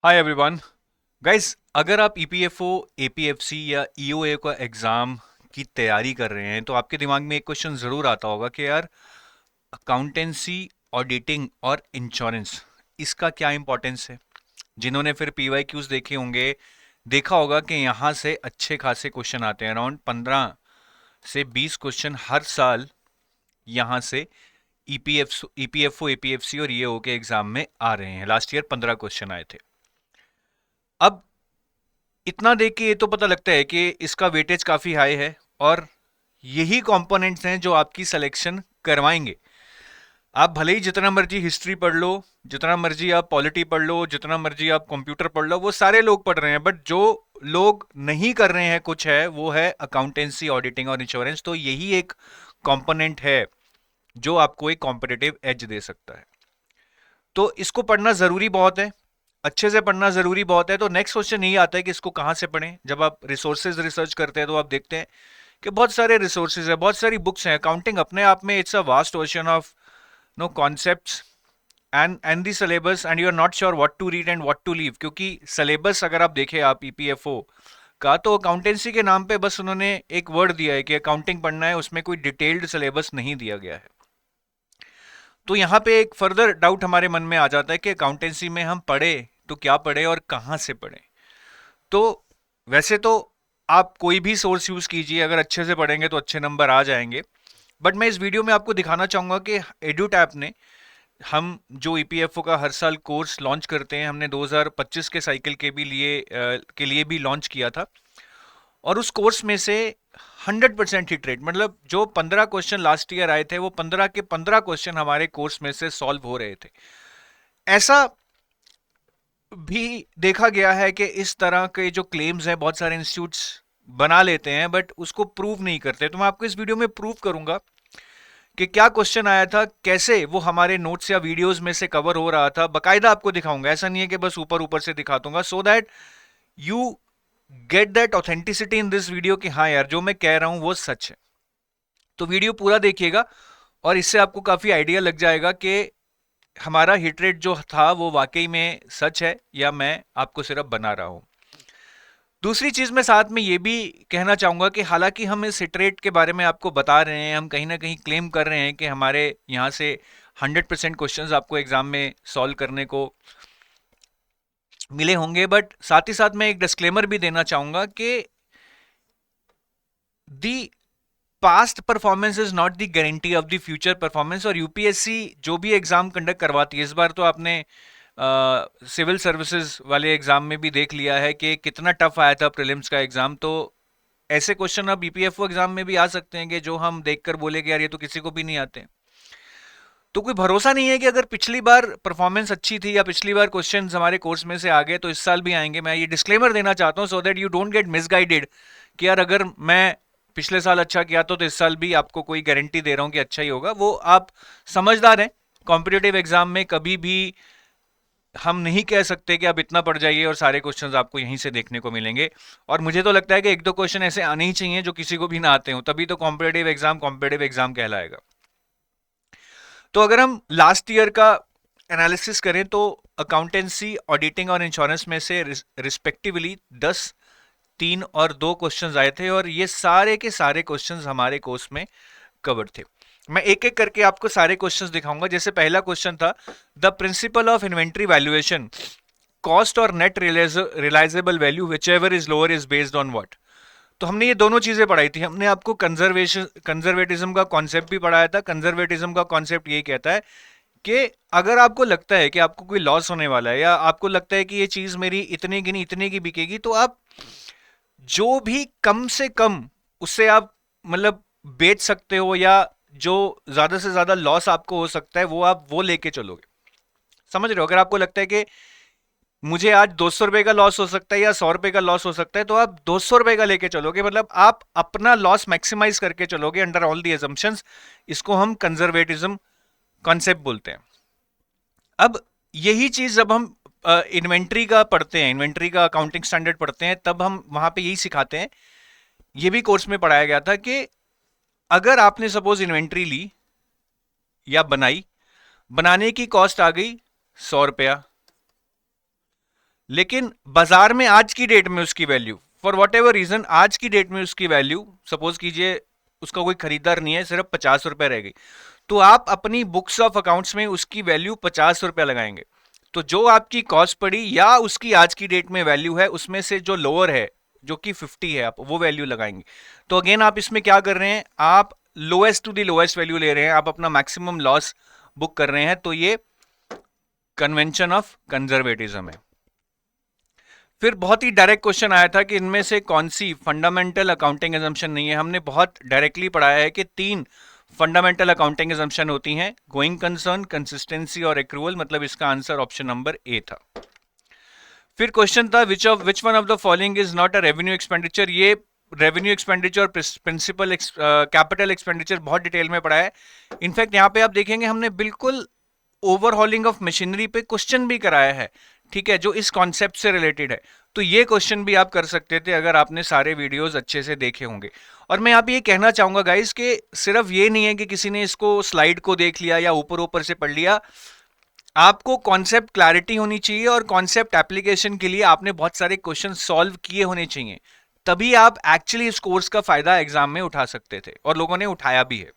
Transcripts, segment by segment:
Hi everyone guys, अगर आप EPFO, APFC या ईओए का एग्जाम की तैयारी कर रहे हैं तो आपके दिमाग में एक क्वेश्चन जरूर आता होगा कि यार अकाउंटेंसी, ऑडिटिंग और इंश्योरेंस, इसका क्या इंपॉर्टेंस है। जिन्होंने फिर पीवाईक्यूज देखे होंगे, देखा होगा कि यहाँ से अच्छे खासे क्वेश्चन आते हैं। अराउंड 15 से 20 क्वेश्चन हर साल यहाँ से ईपीएफओ, एपीएफसी और ईओ के एग्जाम में आ रहे हैं। लास्ट ईयर 15 क्वेश्चन आए थे। अब इतना देख के ये तो पता लगता है कि इसका वेटेज काफी हाई है और यही कंपोनेंट्स हैं जो आपकी सिलेक्शन करवाएंगे। आप भले ही जितना मर्जी हिस्ट्री पढ़ लो, जितना मर्जी आप पॉलिटी पढ़ लो, जितना मर्जी आप कंप्यूटर पढ़ लो, वो सारे लोग पढ़ रहे हैं, बट जो लोग नहीं कर रहे हैं कुछ है, वो है अकाउंटेंसी, ऑडिटिंग और इंश्योरेंस। तो यही एक कंपोनेंट है जो आपको एक कॉम्पिटिटिव एज दे सकता है। तो इसको पढ़ना जरूरी बहुत है, अच्छे से पढ़ना जरूरी बहुत है। तो नेक्स्ट क्वेश्चन यही आता है कि इसको कहां से पढ़ें। जब आप रिसोर्सेज रिसर्च करते हैं तो आप देखते हैं कि बहुत सारे रिसोर्सेज है, बहुत सारी बुक्स हैं। अकाउंटिंग अपने आप में it's a vast ocean of no concepts and the syllabus, and you are not sure what to read and what to leave. क्योंकि सिलेबस अगर आप देखें आप ईपीएफओ का, तो अकाउंटेंसी के नाम पे बस उन्होंने एक वर्ड दिया है कि अकाउंटिंग पढ़ना है, उसमें कोई डिटेल्ड सिलेबस नहीं दिया गया है। तो यहाँ पे एक फर्दर डाउट हमारे मन में आ जाता है कि अकाउंटेंसी में हम पढ़े तो क्या पढ़े और कहाँ से पढ़े। तो वैसे तो आप कोई भी सोर्स यूज कीजिए, अगर अच्छे से पढ़ेंगे तो अच्छे नंबर आ जाएंगे। बट मैं इस वीडियो में आपको दिखाना चाहूंगा कि एडुटैप ने, हम जो ईपीएफओ का हर साल कोर्स लॉन्च करते हैं, हमने 2025 के साइकिल के लिए भी लॉन्च किया था। और उस कोर्स में से 100% हिट रेट, मतलब जो 15 क्वेश्चन लास्ट ईयर आए थे वो 15 के 15 क्वेश्चन हमारे कोर्स में से सॉल्व हो रहे थे। ऐसा भी देखा गया है कि इस तरह के जो क्लेम्स हैं बहुत सारे इंस्टीट्यूट्स बना लेते हैं बट उसको प्रूव नहीं करते। तो मैं आपको इस वीडियो में प्रूव करूंगा कि क्या क्वेश्चन आया था, कैसे वो हमारे नोट्स या वीडियोस में से कवर हो रहा था। बकायदा आपको दिखाऊंगा, ऐसा नहीं है कि बस ऊपर ऊपर से दिखा दूंगा, so that you get that authenticity in this video कि हाँ यार, जो मैं कह रहा हूं वो सच है। तो वीडियो पूरा देखिएगा और इससे आपको काफी आइडिया लग जाएगा कि हमारा हिट रेट जो था वो वाकई में सच है या मैं आपको सिर्फ बना रहा हूं। दूसरी चीज मैं साथ में ये भी कहना चाहूंगा कि हालांकि हम इस हिट रेट के बारे में आपको बता रहे हैं, हम कहीं ना कहीं क्लेम कर रहे हैं कि हमारे यहाँ से 100% क्वेश्चंस आपको एग्जाम में सॉल्व करने को मिले होंगे, बट साथ ही साथ मैं एक डिस्क्लेमर भी देना चाहूंगा कि the past performance is not the guarantee of the future performance. और यूपीएससी जो भी एग्जाम कंडक्ट करवाती है, इस बार तो आपने सिविल सर्विसेज वाले एग्जाम में भी देख लिया है कि कितना टफ आया था प्रीलिम्स का एग्जाम। तो ऐसे क्वेश्चन अब ईपीएफओ एग्जाम में भी आ सकते हैं कि जो हम देखकर बोले कि यार ये तो किसी को भी नहीं आते। तो कोई भरोसा नहीं है कि अगर पिछली बार परफॉर्मेंस अच्छी थी या पिछली बार क्वेश्चंस हमारे कोर्स में से आ गए तो इस साल भी आएंगे। मैं ये डिस्क्लेमर देना चाहता हूं so that you don't get misguided कि यार अगर मैं पिछले साल अच्छा किया तो इस साल भी आपको कोई गारंटी दे रहा हूं कि अच्छा ही होगा। वो आप समझदार हैं, कॉम्पिटेटिव एग्जाम में कभी भी हम नहीं कह सकते कि आप इतना पढ़ जाइए और सारे क्वेश्चंस आपको यहीं से देखने को मिलेंगे। और मुझे तो लगता है कि एक दो क्वेश्चन ऐसे आने ही चाहिए जो किसी को भी ना आते हो, तभी तो कॉम्पिटेटिव एग्जाम कहलाएगा। तो अगर हम लास्ट ईयर का एनालिसिस करें तो अकाउंटेंसी, ऑडिटिंग और इंश्योरेंस में से रिस्पेक्टिवली 10, 3 और 2 क्वेश्चंस आए थे और ये सारे के सारे क्वेश्चंस हमारे कोर्स में कवर थे। मैं एक एक करके आपको सारे क्वेश्चंस दिखाऊंगा। जैसे पहला क्वेश्चन था, the principle of inventory valuation, cost और net realisable value whichever is lower is based on what. तो हमने ये दोनों चीजें पढ़ाई थी। हमने आपको कंजर्वेटिज्म का कॉन्सेप्ट भी पढ़ाया था। कंजर्वेटिज्म का कॉन्सेप्ट ये कहता है कि अगर आपको लगता है कि आपको कोई लॉस होने वाला है या आपको लगता है कि ये चीज मेरी इतने की नहीं इतने की बिकेगी, तो आप जो भी कम से कम उससे आप मतलब बेच सकते हो, या जो ज्यादा से ज्यादा लॉस आपको हो सकता है वो आप वो लेके चलोगे। समझ रहे हो? अगर आपको लगता है कि मुझे आज 200 रुपए का लॉस हो सकता है या 100 रुपए का लॉस हो सकता है, तो आप 200 रुपए का लेके चलोगे, मतलब आप अपना लॉस मैक्सिमाइज करके चलोगे अंडर ऑल दी एजम्पशंस। इसको हम कंजर्वेटिज्म कॉन्सेप्ट बोलते हैं। अब यही चीज जब हम इन्वेंट्री का पढ़ते हैं, इन्वेंट्री का अकाउंटिंग स्टैंडर्ड पढ़ते हैं, तब हम वहां पे यही सिखाते हैं। ये भी कोर्स में पढ़ाया गया था कि अगर आपने सपोज इन्वेंट्री ली या बनाई, बनाने की कॉस्ट आ गई 100 रुपया, लेकिन बाजार में आज की डेट में उसकी value for whatever reason आज की डेट में उसकी वैल्यू सपोज कीजिए उसका कोई खरीदार नहीं है, सिर्फ 50 रुपए रह गई, तो आप अपनी बुक्स ऑफ अकाउंट्स में उसकी वैल्यू 50 रुपए लगाएंगे। तो जो आपकी कॉस्ट पड़ी या उसकी आज की डेट में वैल्यू है उसमें से जो लोअर है जो कि 50 है आप वो वैल्यू लगाएंगे। तो अगेन आप इसमें क्या कर रहे हैं, आप lowest to the lowest value ले रहे हैं, आप अपना मैक्सिमम लॉस बुक कर रहे हैं। तो ये कन्वेंशन ऑफ कंजर्वेटिज्म है। फिर बहुत ही डायरेक्ट क्वेश्चन आया था कि इनमें से कौन सी फंडामेंटल अकाउंटिंग एजम्पशन नहीं है। हमने बहुत डायरेक्टली पढ़ाया है कि 3 फंडामेंटल अकाउंटिंग एजम्पशन होती हैं, गोइंग कंसर्न, कंसिस्टेंसी और एक्रूवल, मतलब इसका आंसर ऑप्शन नंबर ए था। फिर क्वेश्चन था which one of the following is not a revenue expenditure. ये रेवेन्यू एक्सपेंडिचर और प्रिंसिपल कैपिटल एक्सपेंडिचर बहुत डिटेल में पढ़ा है। इनफैक्ट यहाँ पे आप देखेंगे हमने बिल्कुल ओवरहॉलिंग ऑफ मशीनरी पे क्वेश्चन भी कराया है, ठीक है, जो इस कॉन्सेप्ट से रिलेटेड है। तो ये क्वेश्चन भी आप कर सकते थे अगर आपने सारे वीडियोस अच्छे से देखे होंगे। और मैं यहाँ पे ये कहना चाहूंगा गाइस कि सिर्फ ये नहीं है कि किसी ने इसको स्लाइड को देख लिया या ऊपर ऊपर से पढ़ लिया, आपको कॉन्सेप्ट क्लैरिटी होनी चाहिए और कॉन्सेप्ट एप्लीकेशन के लिए आपने बहुत सारे क्वेश्चन सॉल्व किए होने चाहिए, तभी आप एक्चुअली इस कोर्स का फायदा एग्जाम में उठा सकते थे, और लोगों ने उठाया भी है।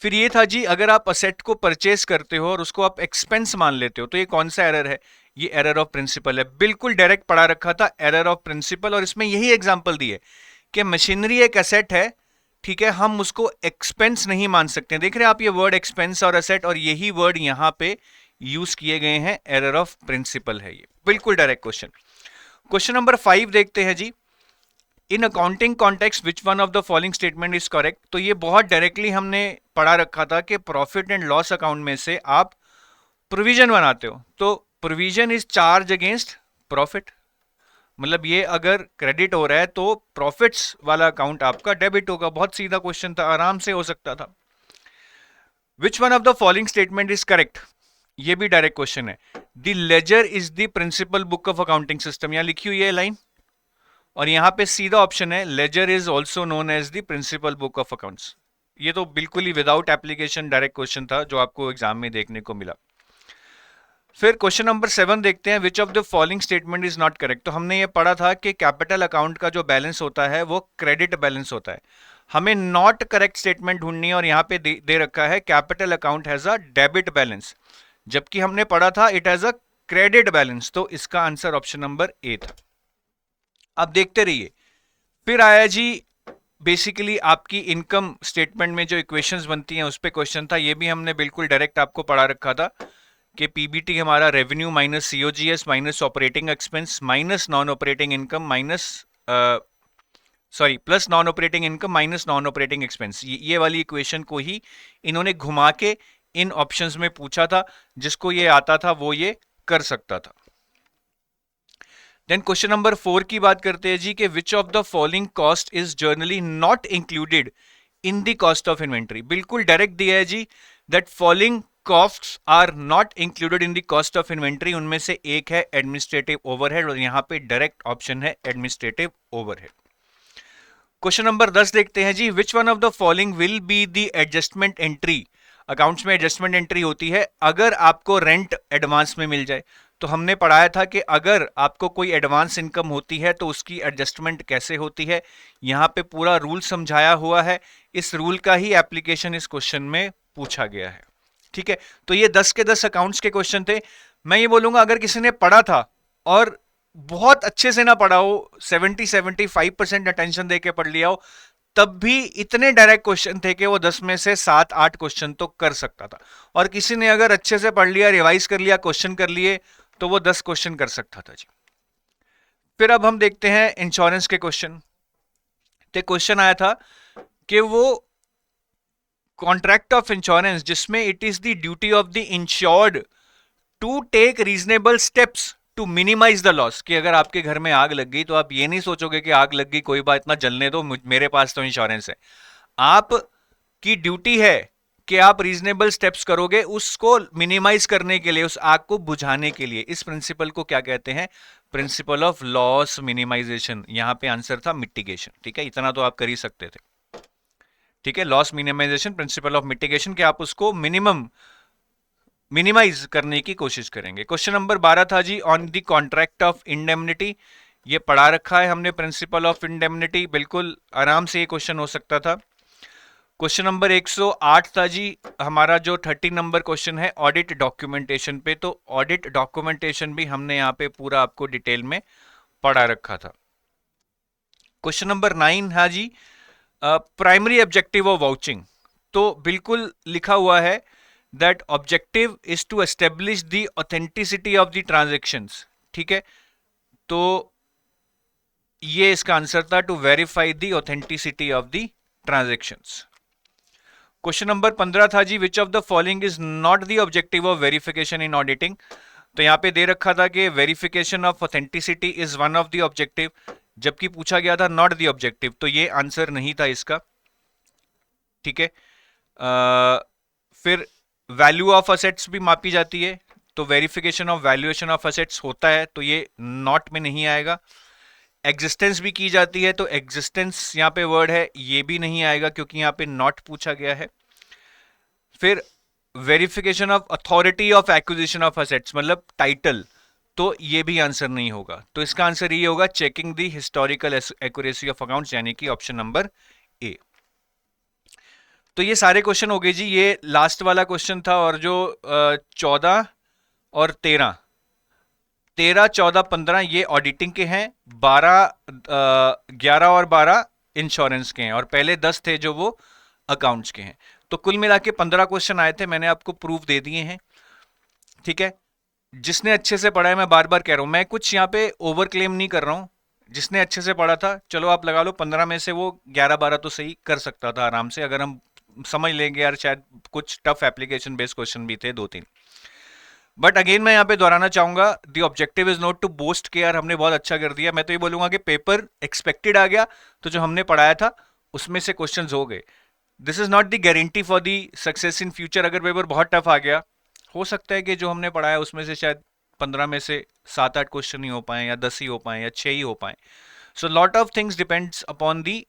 फिर ये था जी, अगर आप असेट को परचेस करते हो और उसको आप एक्सपेंस मान लेते हो तो ये कौन सा एरर है, ये एरर ऑफ प्रिंसिपल है। बिल्कुल डायरेक्ट पढ़ा रखा था एरर ऑफ प्रिंसिपल, और इसमें यही एग्जांपल दिए कि मशीनरी एक एसेट है, ठीक है, हम उसको एक्सपेंस नहीं मान सकते। देख रहे हैं आप ये वर्ड एक्सपेंस और एसेट, और यही वर्ड यहां पे यूज किए गए हैं, एरर ऑफ प्रिंसिपल है ये, बिल्कुल डायरेक्ट क्वेश्चन। क्वेश्चन नंबर 5 देखते हैं जी, in accounting context which one of the following statement is correct. तो ये बहुत डायरेक्टली हमने पढ़ा रखा था कि प्रॉफिट एंड लॉस अकाउंट में से आप प्रोविजन बनाते हो, तो provision is charge against profit, मतलब ये अगर क्रेडिट हो रहा है तो प्रॉफिट्स वाला अकाउंट आपका डेबिट होगा। बहुत सीधा क्वेश्चन था, आराम से हो सकता था। Which one of the following statement is correct, ये भी डायरेक्ट क्वेश्चन है। The ledger is the principal book of accounting system, यहां लिखी हुई है लाइन, और यहां पे सीधा ऑप्शन है ledger is also known as the principal book of accounts. ये तो बिल्कुल ही विदाउट एप्लीकेशन डायरेक्ट क्वेश्चन था जो आपको एग्जाम में देखने को मिला। फिर क्वेश्चन नंबर 7 देखते हैं, विच of the following statement is not correct. तो हमने ये पढ़ा था कि कैपिटल अकाउंट का जो बैलेंस होता है वो क्रेडिट बैलेंस होता है, हमें नॉट करेक्ट स्टेटमेंट ढूंढनी है, और यहाँ पे दे रखा है capital account has a debit balance, जबकि हमने पढ़ा था it has a credit balance. तो इसका आंसर ऑप्शन नंबर ए था। अब देखते रहिए, फिर आया जी बेसिकली आपकी इनकम स्टेटमेंट में जो इक्वेशंस बनती हैं उस पे क्वेश्चन था। ये भी हमने बिल्कुल डायरेक्ट आपको पढ़ा रखा था कि पीबीटी हमारा revenue minus COGS minus operating expense minus non operating income minus plus non operating income minus non operating expense. ये वाली इक्वेशन को ही इन्होंने घुमा के इन ऑप्शंस में पूछा था, जिसको ये आता था वो ये कर सकता था। देन क्वेश्चन नंबर 4 की बात करते हैं जी कि which of the following cost is generally not included in the cost of inventory. बिल्कुल डायरेक्ट दिया है जी, that following costs are not included in the cost of inventory. उनमें से एक है एडमिनिस्ट्रेटिव ओवरहेड, और यहां पे डायरेक्ट ऑप्शन है एडमिनिस्ट्रेटिव ओवरहेड। क्वेश्चन नंबर 10 देखते हैं जी, which one of the following will be the adjustment entry. Accounts में एडजस्टमेंट एंट्री होती है अगर आपको रेंट एडवांस में मिल जाए। तो हमने पढ़ाया था कि अगर आपको कोई एडवांस इनकम होती है तो उसकी एडजस्टमेंट कैसे होती है, यहाँ पे पूरा रूल समझाया हुआ है। इस रूल का ही एप्लीकेशन इस क्वेश्चन में पूछा गया है, ठीक है। तो ये 10 के 10 अकाउंट्स के क्वेश्चन थे। मैं ये बोलूंगा अगर किसी ने पढ़ा था और बहुत अच्छे से ना पढ़ा हो, 70-75% अटेंशन देके पढ़ लिया हो, तब भी इतने डायरेक्ट क्वेश्चन थे कि वो 10 में से 7-8 क्वेश्चन तो कर सकता था। और किसी ने अगर अच्छे से पढ़ लिया, रिवाइज कर लिया, क्वेश्चन कर लिए, तो वो 10 क्वेश्चन कर सकता था जी। फिर अब हम देखते हैं इंश्योरेंस के क्वेश्चन। तो क्वेश्चन आया था कि वो कॉन्ट्रैक्ट ऑफ इंश्योरेंस जिसमें it is the duty of the insured to take reasonable steps to minimise the loss, कि अगर आपके घर में आग लग गई तो आप ये नहीं सोचोगे कि आग लग गई कोई बात ना, जलने दो, मेरे पास तो इंश्योरेंस है। आप की ड्यूटी है कि आप रीजनेबल स्टेप्स करोगे उसको मिनिमाइज करने के लिए, उस आग को बुझाने के लिए। इस प्रिंसिपल को क्या कहते हैं, प्रिंसिपल ऑफ लॉस मिनिमाइजेशन। यहां पे आंसर था मिटिगेशन, ठीक है, इतना तो आप कर ही सकते थे, ठीक है। Loss minimisation, principle of mitigation, कि आप उसको मिनिमम मिनिमाइज करने की कोशिश करेंगे। क्वेश्चन नंबर 12 था जी on the contract of indemnity. ये पढ़ा रखा है हमने, प्रिंसिपल ऑफ इंडेमनिटी, बिल्कुल आराम से ये क्वेश्चन हो सकता था। क्वेश्चन नंबर 108 था जी हमारा, जो 30 नंबर क्वेश्चन है ऑडिट डॉक्यूमेंटेशन पे। तो ऑडिट डॉक्यूमेंटेशन भी हमने यहाँ पे पूरा आपको डिटेल में पढ़ा रखा था। क्वेश्चन नंबर 9 है जी प्राइमरी ऑब्जेक्टिव ऑफ वाउचिंग। तो बिल्कुल लिखा हुआ है that objective is to establish the authenticity of the transactions. ठीक है, तो ये इसका आंसर था, to verify the authenticity of the transactions. Question number 15 था जी which of the following is not the objective of verification in auditing. तो यहां पे दे रखा था कि verification of authenticity is one of the objective, जबकि पूछा गया था नॉट द ऑब्जेक्टिव, तो ये आंसर नहीं था इसका। ठीक है, फिर वैल्यू ऑफ असेट्स भी मापी जाती है, तो verification of valuation of assets होता है, तो ये नॉट में नहीं आएगा। एग्जिस्टेंस भी की जाती है, तो एग्जिस्टेंस यहाँ पे वर्ड है, ये भी नहीं आएगा क्योंकि यहाँ पे नॉट पूछा गया है। फिर verification of authority of acquisition of assets मतलब टाइटल, तो ये भी आंसर नहीं होगा। तो इसका आंसर ये होगा checking the historical accuracy of accounts, यानी कि ऑप्शन नंबर ए। तो ये सारे क्वेश्चन हो गए जी, ये लास्ट वाला क्वेश्चन था। और जो 14 और 13, 14, 15 ये ऑडिटिंग के हैं, 11 और 12 इंश्योरेंस के हैं, और पहले 10 थे जो वो अकाउंट्स के हैं। तो कुल मिला के 15 क्वेश्चन आए थे, मैंने आपको प्रूफ दे दिए हैं। ठीक है, जिसने अच्छे से पढ़ा है, मैं बार बार कह रहा हूं, मैं कुछ यहाँ पे ओवर क्लेम नहीं कर रहा हूं, जिसने अच्छे से पढ़ा था चलो आप लगा लो 15 में से वो 11-12 तो सही कर सकता था आराम से, अगर हम समझ लेंगे यार, शायद कुछ टफ एप्लीकेशन बेस्ड क्वेश्चन भी थे 2-3। बट अगेन मैं यहाँ पे दोहराना चाहूंगा, the objective is not to boast के यार हमने बहुत अच्छा कर दिया। मैं तो ये बोलूंगा कि पेपर एक्सपेक्टेड आ गया, तो जो हमने पढ़ाया था उसमें से क्वेश्चंस हो गए। This is not the guarantee for the success in future. अगर पेपर बहुत टफ आ गया, हो सकता है कि जो हमने पढ़ाया उसमें से शायद 15 में से 7-8 क्वेश्चन ही हो पाए, या 10 ही हो पाए, या 6 ही हो पाए। So lot of things depends upon the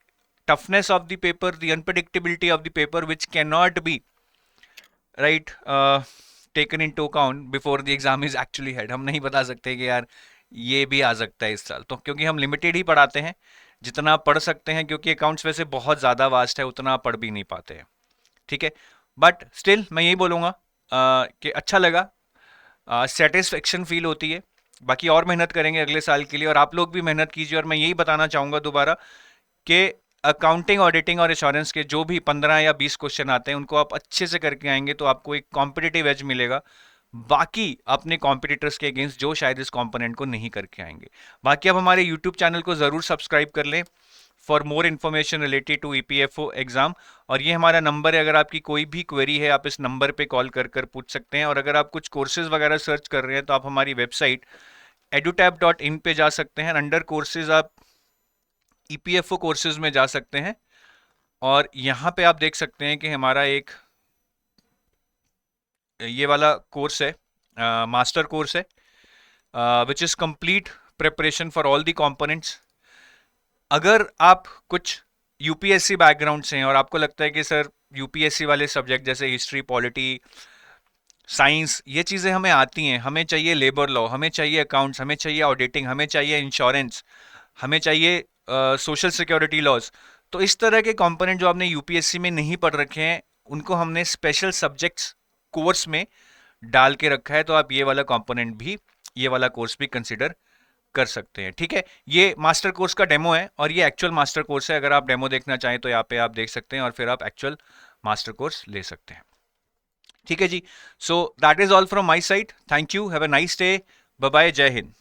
toughness of the paper, the unpredictability of the paper, which can not be right taken into account before the exam is actually held. हम नहीं बता सकते कि यार ये भी आ सकता है इस साल, तो क्योंकि हम लिमिटेड ही पढ़ाते हैं, जितना आप पढ़ सकते हैं, क्योंकि अकाउंट्स वैसे बहुत ज़्यादा वास्ट है, उतना आप पढ़ भी नहीं पाते हैं। ठीक है, बट स्टिल मैं यही बोलूँगा कि अच्छा लगा, सेटिस्फेक्शन फील होती है। बाकी और मेहनत करेंगे अगले साल के लिए, और आप लोग भी मेहनत कीजिए। और मैं यही बताना चाहूँगा दोबारा कि अकाउंटिंग, ऑडिटिंग और इंश्योरेंस के जो भी 15 या 20 क्वेश्चन आते हैं, उनको आप अच्छे से करके आएंगे तो आपको एक कॉम्पिटिटिव एज मिलेगा, बाकी अपने कॉम्पिटिटर्स के अगेंस्ट जो शायद इस कंपोनेंट को नहीं करके आएंगे। बाकी आप हमारे यूट्यूब चैनल को ज़रूर सब्सक्राइब कर लें for more information related to EPFO exam. और ये हमारा नंबर है, अगर आपकी कोई भी क्वेरी है आप इस नंबर पे कॉल कर कर पूछ सकते हैं। और अगर आप कुछ कोर्सेज वगैरह सर्च कर रहे हैं तो आप हमारी वेबसाइट edutap.in पे जा सकते हैं, अंडर कोर्सेज आप ईपीएफओ कोर्सेज में जा सकते हैं, और यहाँ पे आप देख सकते हैं कि हमारा एक ये वाला कोर्स है, मास्टर कोर्स है, which is complete preparation for all the components. अगर आप कुछ यूपीएससी बैकग्राउंड से हैं और आपको लगता है कि सर यूपीएससी वाले सब्जेक्ट जैसे हिस्ट्री, पॉलिटी, साइंस, ये चीज़ें हमें आती हैं, हमें चाहिए लेबर लॉ, हमें चाहिए अकाउंट्स, हमें चाहिए ऑडिटिंग, हमें चाहिए इंश्योरेंस, हमें चाहिए सोशल सिक्योरिटी लॉज, तो इस तरह के कंपोनेंट जो आपने यूपीएससी में नहीं पढ़ रखे हैं, उनको हमने स्पेशल सब्जेक्ट्स कोर्स में डाल के रखा है। तो आप ये वाला कंपोनेंट भी, ये वाला कोर्स भी कंसिडर कर सकते हैं। ठीक है, ये मास्टर कोर्स का डेमो है और ये एक्चुअल मास्टर कोर्स है। अगर आप डेमो देखना चाहें तो यहाँ पे आप देख सकते हैं और फिर आप एक्चुअल मास्टर कोर्स ले सकते हैं। ठीक है जी, so that is all from my side. Thank you, have a nice day, bye bye, जय हिंद।